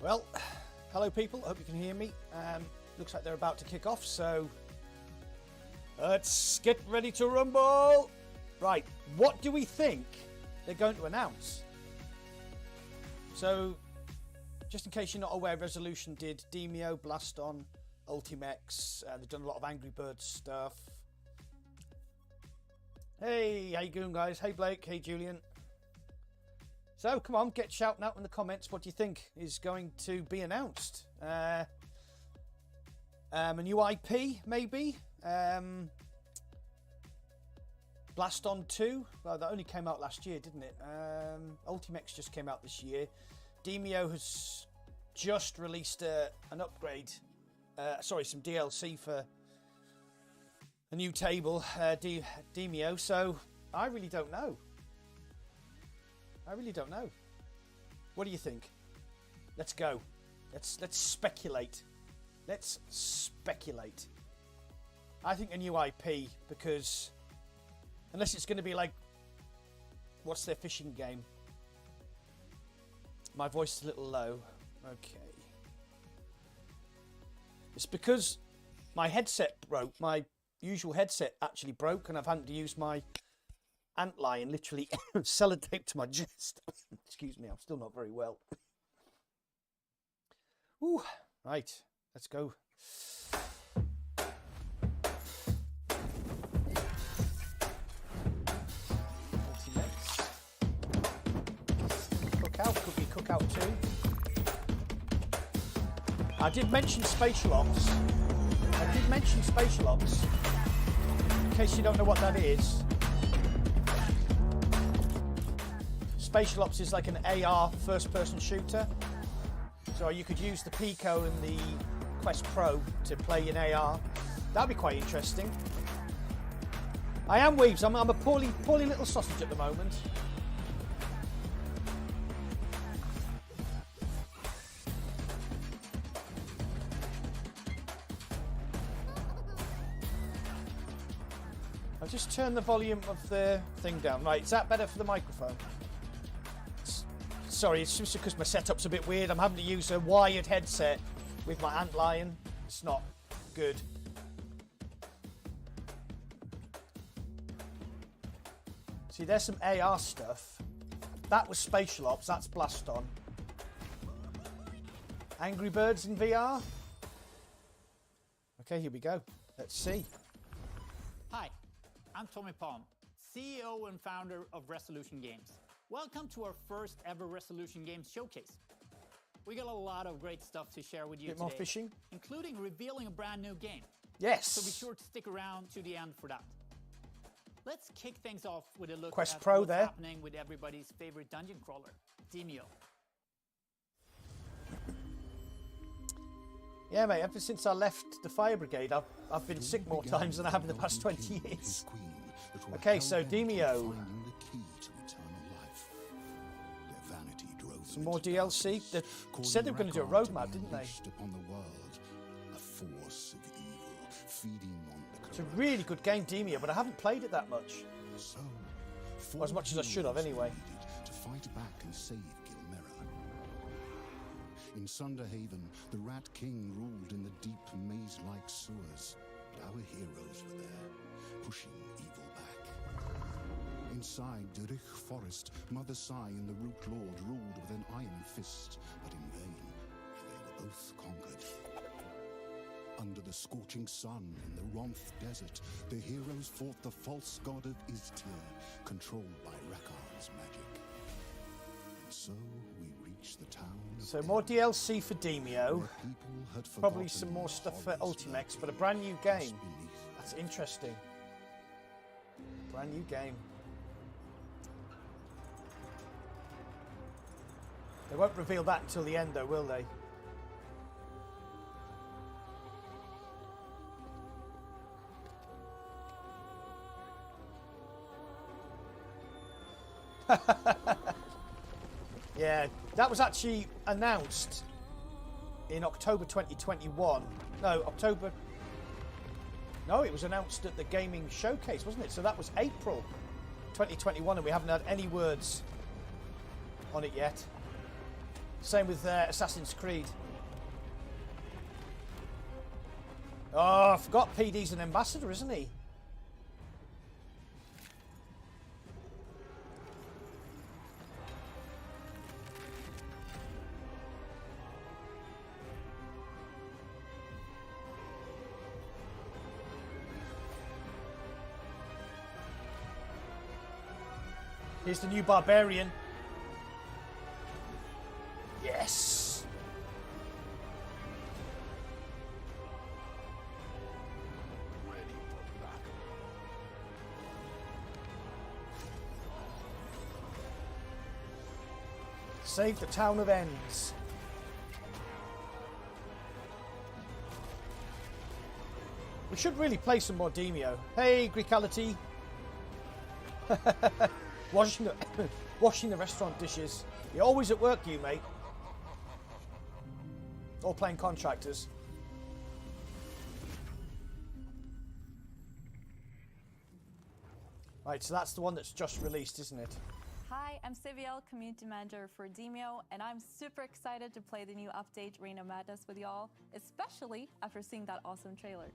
Well, hello people, hope you can hear me. Looks like they're about to kick off, so let's get ready to rumble. Right, what do we think they're going to announce? So, just in case you're not aware, Resolution did DEMEO, BLASTON, ULIMECHS. They've done a lot of Angry Birds stuff. Hey, how you doing, guys? Hey, Blake. Hey, Julian. So, come on, get shouting out in the comments. What do you think is going to be announced? A new IP, maybe? BLASTON 2? Well, that only came out last year, didn't it? ULIMECHS just came out this year. DEMEO has just released an upgrade. Sorry, some DLC for a new table, DEMEO. So, I really don't know. What do you think? Let's go. Let's speculate. Let's speculate. I think a new IP, because unless it's going to be like, what's their fishing game? My voice is a little low. Okay. It's because my headset broke. My usual headset actually broke, and I've had to use my antlion, literally sellotaped to my chest. Excuse me, I'm still not very well. Ooh, right, let's go. Cookout, could be Cookout 2. I did mention Spatial Ops. In case you don't know what that is. Spatial Ops is like an AR first-person shooter. So you could use the Pico and the Quest Pro to play in AR. That'd be quite interesting. I am Weaves. I'm a poorly little sausage at the moment. I'll just turn the volume of the thing down. Right, is that better for the microphone? Sorry, it's just because my setup's a bit weird. I'm having to use a wired headset with my antlion. It's not good. See, there's some AR stuff. That was Spatial Ops. That's BLASTON. Angry Birds in VR. Okay, here we go. Let's see. Hi, I'm Tommy Palm, CEO and founder of Resolution Games. Welcome to our first ever Resolution Games showcase. We got a lot of great stuff to share with you today. Bit more fishing. Including revealing a brand new game. Yes. So be sure to stick around to the end for that. Let's kick things off with a look Quest at Pro what's there. happening with everybody's favorite dungeon crawler, DEMEO. Yeah, mate, ever since I left the Fire Brigade, I've been sick more times than I have in the past 20 years. Okay, so DEMEO. Some more DLC. They said they were going to do a roadmap, didn't they? It's a really good game, DEMEO, but I haven't played it that much. Or as much as I should have, anyway. To fight back and save Gilmera. In Sunderhaven, the Rat King ruled in the deep maze-like sewers, but our heroes were there, pushing evil back. Inside Derich Forest, Mother Sai and the Root Lord ruled with an iron fist, but in vain, for they were both conquered. Under the scorching sun in the Ronth Desert, the heroes fought the false god of Iztir, controlled by Rakar's magic. And so we reached the town. So more DLC for DEMEO. Probably some more stuff for ULIMECHS, but a brand new game. That's interesting. Brand new game. They won't reveal that until the end, though, will they? Yeah, that was actually announced in October 2021. No, it was announced at the gaming showcase, wasn't it? So that was April 2021, and we haven't had any words on it yet. Same with Assassin's Creed. Oh, I forgot PD's an ambassador, isn't he? Here's the new barbarian. Yes. Ready for battle. Save the town of Ends. We should really play some more DEMEO. Hey, Greekality. Washing the restaurant dishes. You're always at work, you mate. Or playing contractors. Right, so that's the one that's just released, isn't it? Hi, I'm Civiel, Community Manager for DEMEO, and I'm super excited to play the new update Reign of Madness with y'all, especially after seeing that awesome trailer.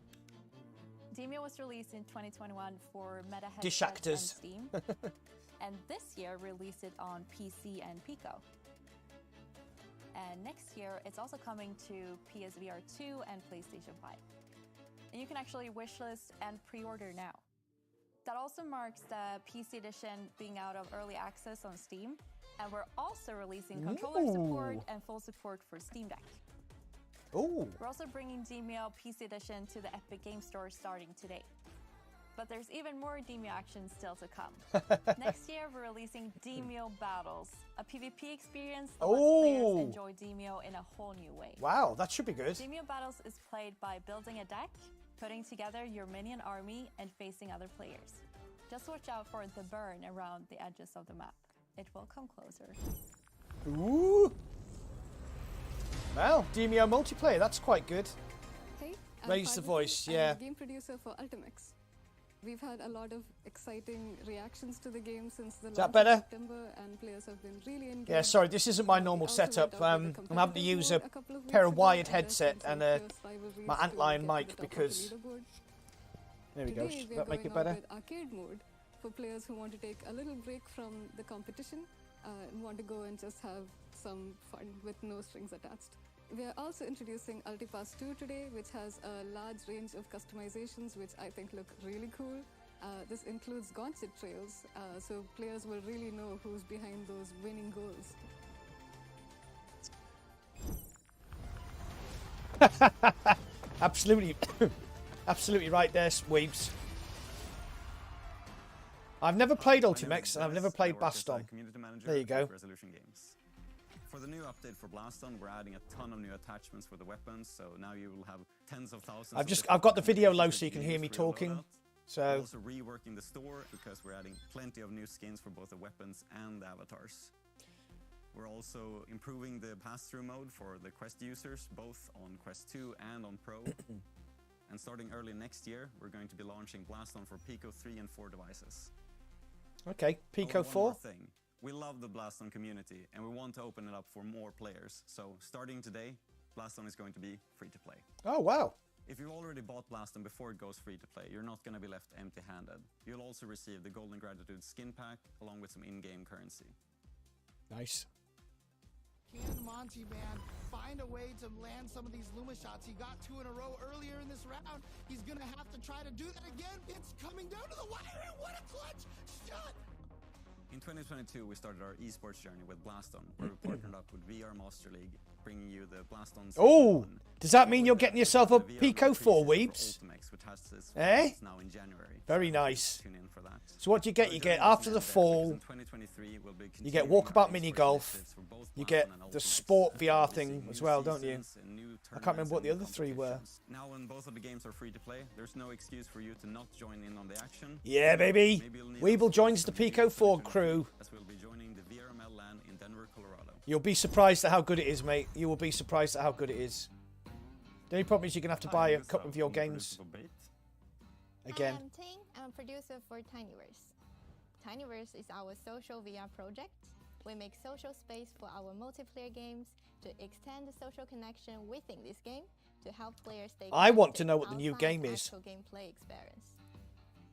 DEMEO was released in 2021 for Meta Dish headsets and actors. Steam, and this year released it on PC and Pico. And next year, it's also coming to PSVR 2 and PlayStation 5. And you can actually wishlist and pre-order now. That also marks the PC edition being out of early access on Steam, and we're also releasing controller support and full support for Steam Deck. Ooh. We're also bringing DEMEO PC Edition to the Epic Game Store starting today. But there's even more DEMEO action still to come. Next year, we're releasing DEMEO Battles, a PvP experience that lets players enjoy DEMEO in a whole new way. Wow, that should be good. DEMEO Battles is played by building a deck, putting together your minion army, and facing other players. Just watch out for the burn around the edges of the map. It will come closer. Ooh. Well, DEMEO multiplayer, that's quite good. Hey, Raise the voice, yeah. I'm the game producer for ULIMECHS. We've had a lot of exciting reactions to the game since the launch better? in September, and players have been really engaged. Yeah, sorry, this isn't my normal setup. I'm having to use a pair of wired headset and my antline mic because... There we go. Should that make it better? With arcade mode for players who want to take a little break from the competition and want to go and just have some fun with no strings attached. We are also introducing Ultipass 2 today, which has a large range of customizations which I think look really cool. This includes gauntlet trails, so players will really know who's behind those winning goals. Absolutely. Absolutely right there, Weebs. I've never played ULIMECHS and I've never played BLASTON. There you go. For the new update for BLASTON, we're adding a ton of new attachments for the weapons, so now you will have tens of thousands. I've got the video low so you can hear me talking. So we're also reworking the store because we're adding plenty of new skins for both the weapons and the avatars. We're also improving the pass-through mode for the Quest users, both on Quest 2 and on Pro. And starting early next year, we're going to be launching BLASTON for Pico 3 and 4 devices. Okay, Pico 4. One more thing. We love the BLASTON community, and we want to open it up for more players. So, starting today, BLASTON is going to be free to play. Oh, wow. If you've already bought BLASTON before it goes free to play, you're not going to be left empty-handed. You'll also receive the Golden Gratitude skin pack, along with some in-game currency. Nice. Can Monty, man, find a way to land some of these Luma shots? He got 2 in a row earlier in this round. He's going to have to try to do that again. It's coming down to the wire, and what a clutch shot! In 2022, we started our esports journey with BLASTON, where we partnered up with VR Master League, bringing you the BLASTON. Oh, does that mean you're getting yourself a Pico 4, Weebs? Eh? Now in January. Very nice. Tune in for that. So what do you get? You get after the fall, you get walkabout mini golf, you get the sport VR thing as well, don't you? I can't remember what the other 3 were. Now when both of the games are free to play, there's no excuse for you to not join in on the action. Yeah, baby. Weeble joins the Pico 4 crew. As we'll be joining the VRML LAN in Denver, Colorado. You'll be surprised at how good it is, mate. You will be surprised at how good it is. The only problem is you're going to have to buy a couple of your games. Again. I'm Ting. I'm a producer for Tinyverse. Tinyverse is our social VR project We make social space for our multiplayer games to extend the social connection within this game to help players stay I want to connected know what the new outside game is. actual gameplay experience.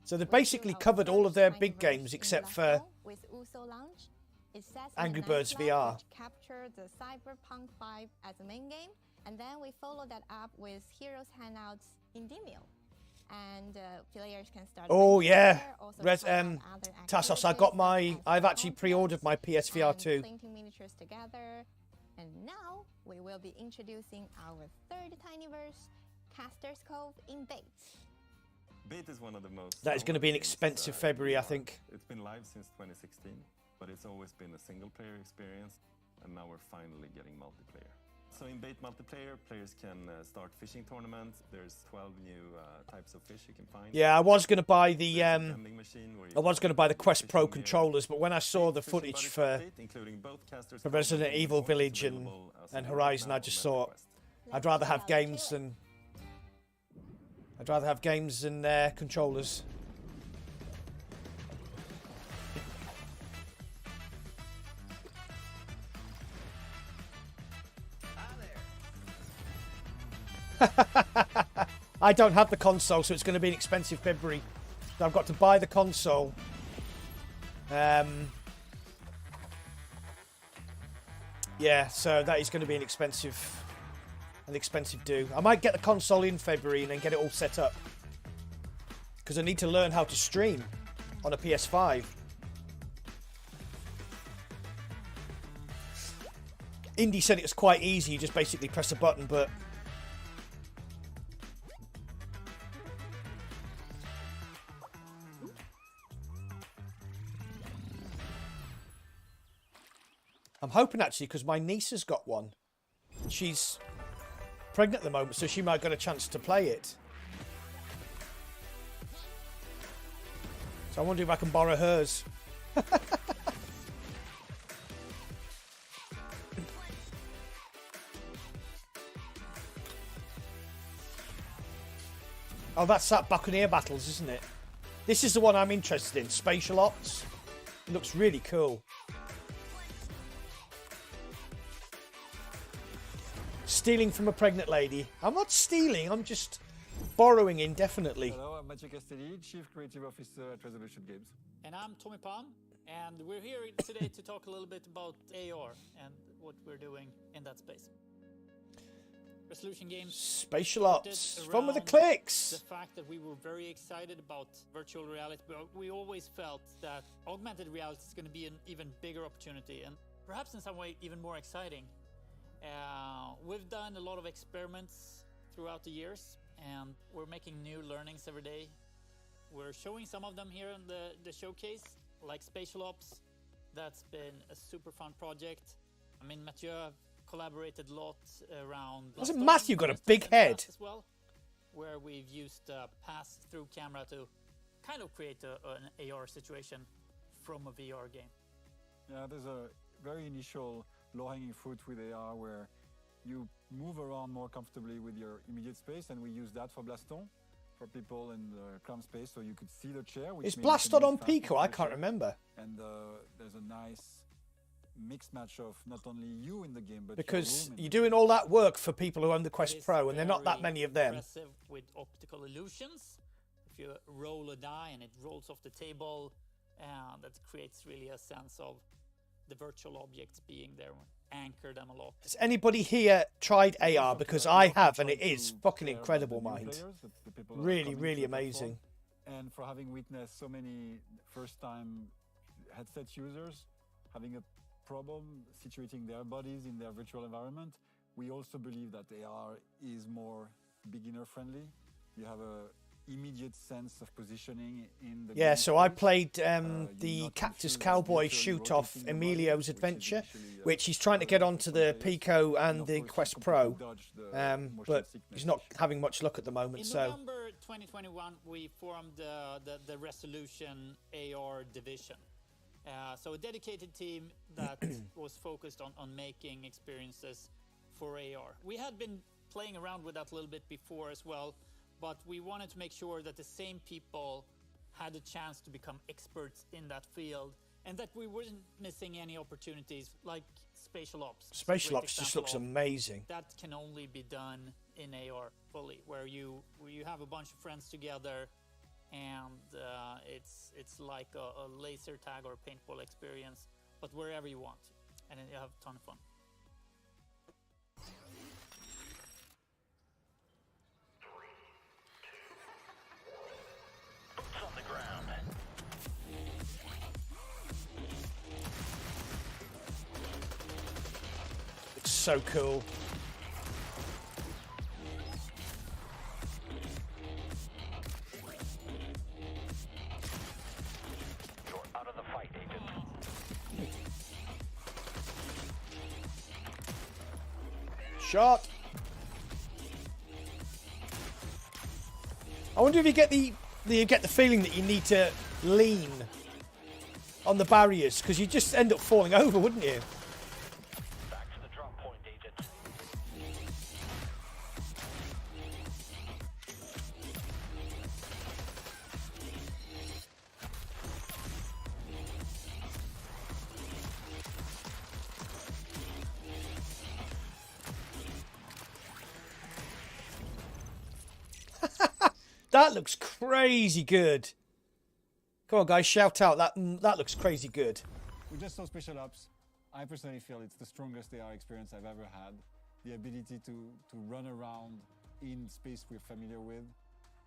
So they've We do basically our covered all of their first big tiny games verse in except for BLASTON with USO Launch. It sets in Angry a Birds nice map VR. which capture the cyberpunk vibe as a main game, and then we follow that up with Heroes Hangouts in DEMEO. And players can start. Oh playing yeah, together, also try out other Tassos, I activities got my. and I've actually concepts pre-ordered my PSVR and 2. painting miniatures together. And now we will be introducing our third tinyverse, Caster's Cove in Bait. Bait is one of the most. That is going to be an games, expensive in February, I VR. think. It's been live since 2016, but it's always been a single-player experience, and now we're finally getting multiplayer. So in Bait multiplayer, players can start fishing tournaments. There's 12 new types of fish you can find. Yeah, I was going to buy the. There's a vending machine where you I was can going to buy the find Quest fishing Pro gear. controllers, but when I saw the Fishing footage buddies for update, including both Caster's for Cove Resident and Evil Dimmable, Village is and available as and of Horizon, now I just on thought MetaQuest. I'd rather have games than controllers. I don't have the console, so it's going to be an expensive February. So I've got to buy the console. Yeah, so that is going to be an expensive do. I might get the console in February and then get it all set up. Because I need to learn how to stream on a PS5. Indy said it was quite easy, you just basically press a button, but... I'm hoping actually, because my niece has got one. She's pregnant at the moment, so she might get a chance to play it. So I wonder if I can borrow hers. Oh, that's that Buccaneer Battles, isn't it? This is the one I'm interested in. Spatial Ops. It looks really cool. Stealing from a pregnant lady. I'm not stealing, I'm just borrowing indefinitely. Hello, I'm Mathieu Castelli, Chief Creative Officer at Resolution Games. And I'm Tommy Palm, and we're here today to talk a little bit about AR and what we're doing in that space. Resolution Games. Spatial Ops. Fun with the clicks. The fact that we were very excited about virtual reality, but we always felt that augmented reality is going to be an even bigger opportunity and perhaps in some way even more exciting. We've done a lot of experiments throughout the years, and we're making new learnings every day. We're showing some of them here in the showcase, like Spatial Ops. That's been a super fun project. I mean, Mathieu collaborated a lot around... Hasn't Matthew got a big head? As well, where we've used a pass-through camera to kind of create an AR situation from a VR game. Yeah, there's a very initial low-hanging fruit with AR where you move around more comfortably with your immediate space, and we use that for BLASTON, for people in the cramped space, so you could see the chair. Which Is means you can BLASTON move on faster Pico? to I the can't chair. remember. And there's a nice mixed match of not only you in the game, but Because your room in you're the doing all that work for people who own the It Quest is Pro, and they're not that very many of them. Impressive with optical illusions. If you roll a die and it rolls off the table, that creates really a sense of the virtual objects being there, anchor them a lot. Has anybody here tried AR? Because I have, and it is fucking care about incredible, the new mind. players, the people that are Really, coming to really the platform. amazing. And for having witnessed so many first-time headset users having a problem situating their bodies in their virtual environment, we also believe that AR is more beginner-friendly. You have a immediate sense of positioning in the Yeah, game so I space. played You're the not Cactus confused as Cowboy virtually shoot-off rotating your body, Emilio's which is Adventure, initially, which he's trying to get onto the Pico and of the course, Quest you Pro, completely dodge the motion but sickness he's not issue. having much luck at the moment. In So November 2021, we formed the Resolution AR division. So a dedicated team that was focused on making experiences for AR. We had been playing around with that a little bit before as well, but we wanted to make sure that the same people had a chance to become experts in that field and that we weren't missing any opportunities like Spatial Ops. Spatial Ops just looks amazing. That can only be done in AR fully, where you have a bunch of friends together, and it's like a laser tag or a paintball experience, but wherever you want, and then you have a ton of fun. It's so cool. You're out of the fight, agent. Shot. I wonder if you get the feeling that you need to lean on the barriers, because you just end up falling over, wouldn't you? Back to the drop point, agent. That looks crazy good. Come on, guys, shout out. That looks crazy good. We just saw Spatial Ops. I personally feel it's the strongest AR experience I've ever had. The ability to run around in space we're familiar with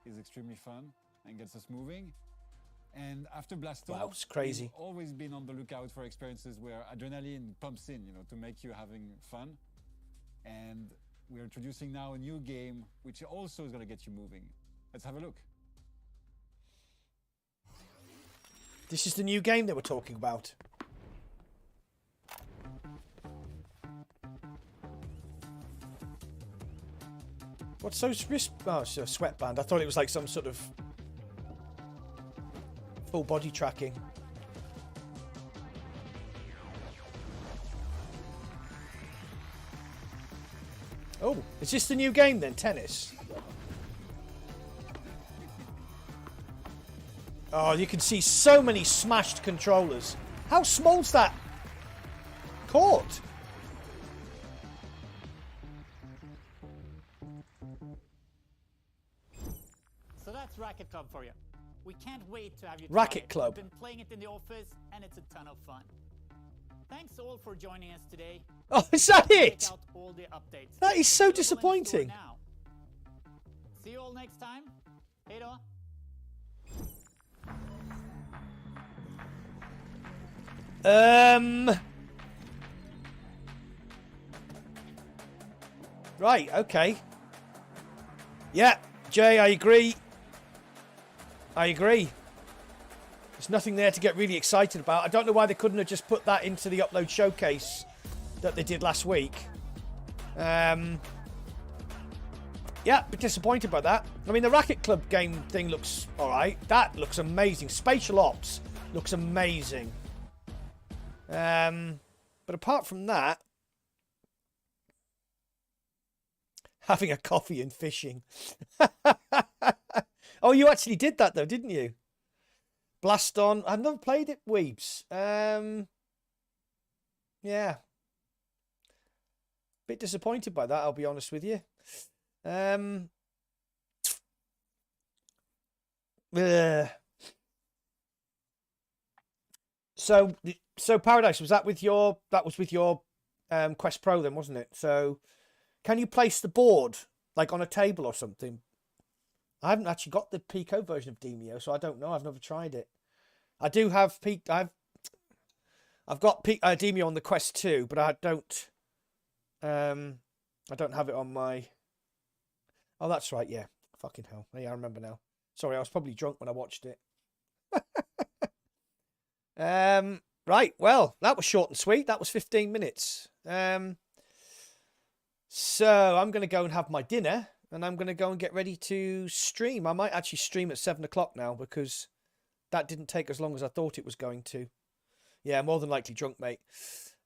is extremely fun and gets us moving. And after BLASTON, wow, it's crazy. We've always been on the lookout for experiences where adrenaline pumps in, to make you having fun. And we're introducing now a new game which also is going to get you moving. Let's have a look. This is the new game that we're talking about. What's those wrist? Oh, it's a sweatband. I thought it was like some sort of full body tracking. Oh, is this the new game then? Tennis. Oh, you can see so many smashed controllers. How small's that court? So that's Rek't Club for you. We can't wait to have you Rek't try it. Club. We've been playing it in the office, and it's a ton of fun. Thanks all for joining us today. Oh, is that Check it? out all the updates. That is so Available in the store disappointing. now. See you all next time. Hej då. Right, okay. Yeah, Jay, I agree. I agree. There's nothing there to get really excited about. I don't know why they couldn't have just put that into the upload showcase that they did last week. Yeah, a bit disappointed by that. I mean, the Rek't Club game thing looks alright. That looks amazing. Spatial Ops looks amazing. But apart from that, having a coffee and fishing. Oh, you actually did that though, didn't you? BLASTON. I've never played it, Weebs. Yeah. Bit disappointed by that, I'll be honest with you. So Paradise, was that with your Quest Pro then, wasn't it? So can you place the board like on a table or something? I haven't actually got the Pico version of DEMEO, so I don't know. I've never tried it. I do have I've got DEMEO on the Quest 2, but I don't have it on my. Oh, that's right. Yeah. Fucking hell. Yeah, I remember now. Sorry, I was probably drunk when I watched it. Right. Well, that was short and sweet. That was 15 minutes. So I'm going to go and have my dinner, and I'm going to go and get ready to stream. I might actually stream at 7 o'clock now because that didn't take as long as I thought it was going to. Yeah, more than likely drunk, mate.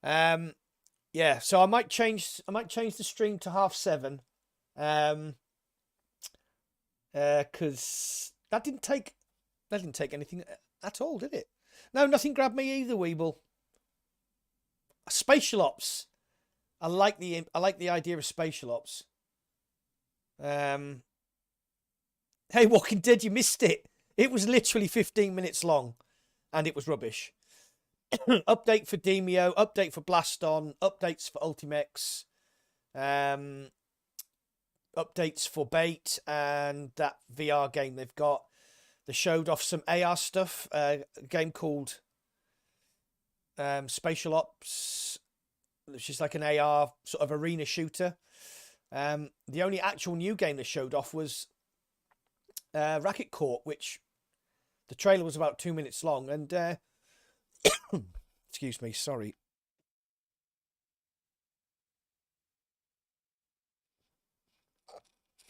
Yeah, so I might change the stream to 7:30. Because that didn't take anything at all, did it? No, nothing grabbed me either, Weeble. Spatial ops. I like the idea of spatial ops. Hey, Walking Dead, you missed it. It was literally 15 minutes long, and it was rubbish. Update for DEMEO, update for BLASTON, updates for ULIMECHS, updates for Bait and that VR game they've got. They showed off some AR stuff, a game called Spatial Ops, which is like an AR sort of arena shooter. The only actual new game they showed off was Rek't, which the trailer was about 2 minutes long, and excuse me, sorry.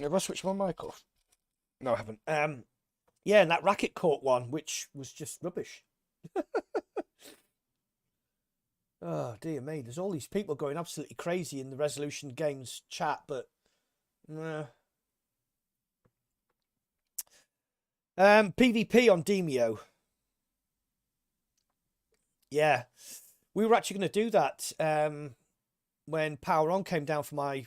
Have I switched my mic off? No, I haven't. Yeah, and that Rek't one, which was just rubbish. Oh, dear me. There's all these people going absolutely crazy in the Resolution Games chat, but... PvP on DEMEO. Yeah. We were actually going to do that when Power On came down for my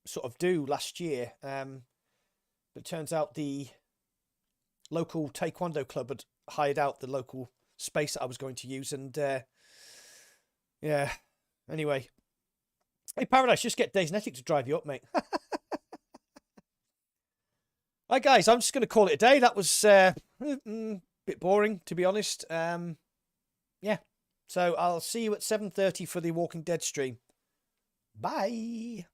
sort of due last year. But it turns out the local Taekwondo club had hired out the local space that I was going to use, and yeah. Anyway. Hey, Paradise, just get Daysnetic to drive you up, mate. Right, guys, I'm just going to call it a day. That was a bit boring, to be honest. Yeah. So I'll see you at 7:30 for the Walking Dead stream. Bye.